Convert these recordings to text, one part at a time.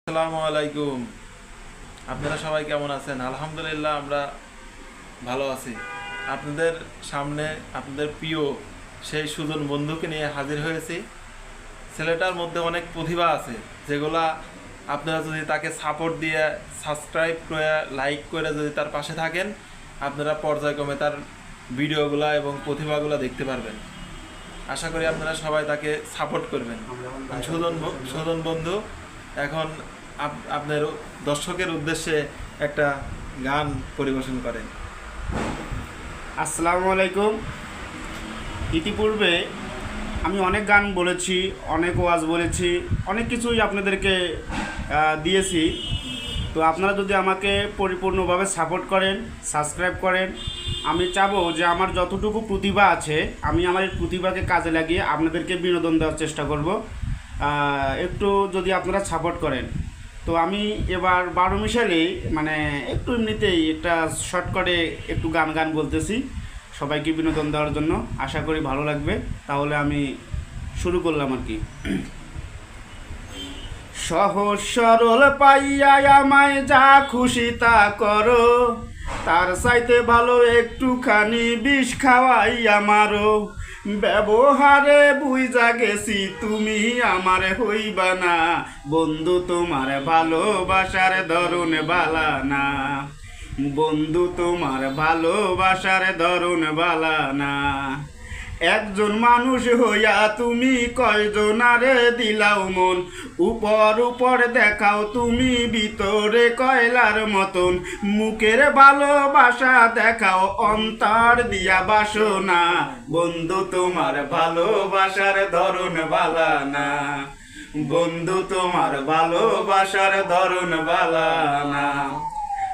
আসসালামু আলাইকুম। আপনারা সবাই কেমন আছেন? আলহামদুলিল্লাহ আমরা ভালো আছি। আপনাদের সামনে আপনাদের প্রিয় সেই সুজন বন্ধুকে নিয়ে হাজির হয়েছি। ছেলেটার মধ্যে অনেক প্রতিভা আছে, যেগুলা আপনারা যদি তাকে সাপোর্ট দিয়ে সাবস্ক্রাইব করে লাইক করে যদি তার পাশে থাকেন, আপনারা পর্যায়ক্রমে তার ভিডিওগুলো এবং প্রতিভাগুলো দেখতে পারবেন। আশা করি আপনারা সবাই তাকে সাপোর্ট করবেন। সুজন বন্ধু এখন আপনার দর্শকের উদ্দেশ্যে একটা গান পরিবেশন করেন। আসসালামু আলাইকুম। ইতিপূর্বে আমি অনেক গান বলেছি, অনেক ওয়াজ বলেছি, অনেক কিছুই আপনাদেরকে দিয়েছি। তো আপনারা যদি আমাকে পরিপূর্ণভাবে সাপোর্ট করেন, সাবস্ক্রাইব করেন, আমি চাবো যে আমার যতটুকু প্রতিভা আছে আমি আমার এই প্রতিভাকে কাজে লাগিয়ে আপনাদেরকে বিনোদন দেওয়ার চেষ্টা করব। একটু যদি আপনারা সাপোর্ট করেন, তো আমি এবার 12 মিশালেই একটু এমনিতেই একটা শর্টকাটে একটু গান বলতেছি সবাইকে বিনোদন দেওয়ার জন্য। আশা করি ভালো লাগবে। তাহলে আমি শুরু করলাম আর কি। সহজ সরল পাইয়া আমায় যা খুশি তা করো, তার চাইতে ভালো একটুখানি বিষ খাওয়াই আমারও। ব্যবহারে বুঝা গেছি তুমি আমার হইবা না, বন্ধু তোমার ভালোবাসার ধরুন বালা না, বন্ধু তোমার ভালোবাসার ধরুন বালা না। একজন মানুষ হইয়া তুমি কয়জনারে দিলাও মন, উপর উপর দেখাও তুমি ভিতরে কয়লার মতন, মুখের ভালোবাসা দেখাও অন্তর দিয়া বাসনা, বন্ধু তোমার ভালোবাসার ধরন বালা না, বন্ধু তোমার ভালোবাসার ধরন বালা না।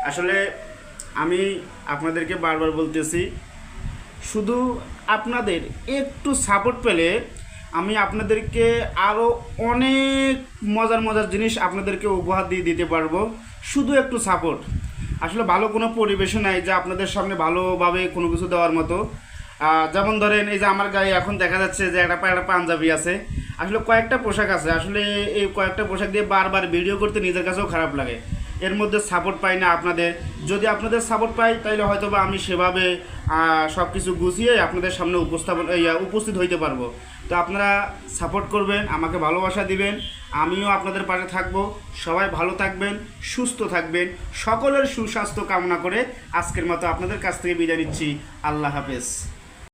আসলে আমি আপনাদেরকে বারবার বলতেছি, শুধু আপনাদের একটু সাপোর্ট পেলে আমি আপনাদেরকে আরও অনেক মজার জিনিস আপনাদেরকে উপহার দিয়ে দিতে পারবো। শুধু একটু সাপোর্ট। আসলে ভালো কোনো পরিবেশও নাই যে আপনাদের সামনে ভালোভাবে কোনো কিছু দেওয়ার মতো। যেমন ধরেন, এই যে আমার গায়ে এখন দেখা যাচ্ছে যে একটা পাঞ্জাবি আছে, আসলে কয়েকটা পোশাক আছে, আসলে এই কয়েকটা পোশাক দিয়ে বারবার ভিডিও করতে নিজের কাছেও খারাপ লাগে। এর মধ্যে সাপোর্ট পাই না আপনাদের। যদি আপনাদের সাপোর্ট পাই তাহলে হয়তো বা আমি সেভাবে সব কিছু গুছিয়ে আপনাদের সামনে উপস্থিত হইতে পারবো। তো আপনারা সাপোর্ট করবেন, আমাকে ভালোবাসা দিবেন, আমিও আপনাদের পাশে থাকবো। সবাই ভালো থাকবেন, সুস্থ থাকবেন, সকলের সুস্বাস্থ্য কামনা করে আজকের মতো আপনাদের কাছ থেকে বিদায় নিচ্ছি। আল্লাহ হাফেজ।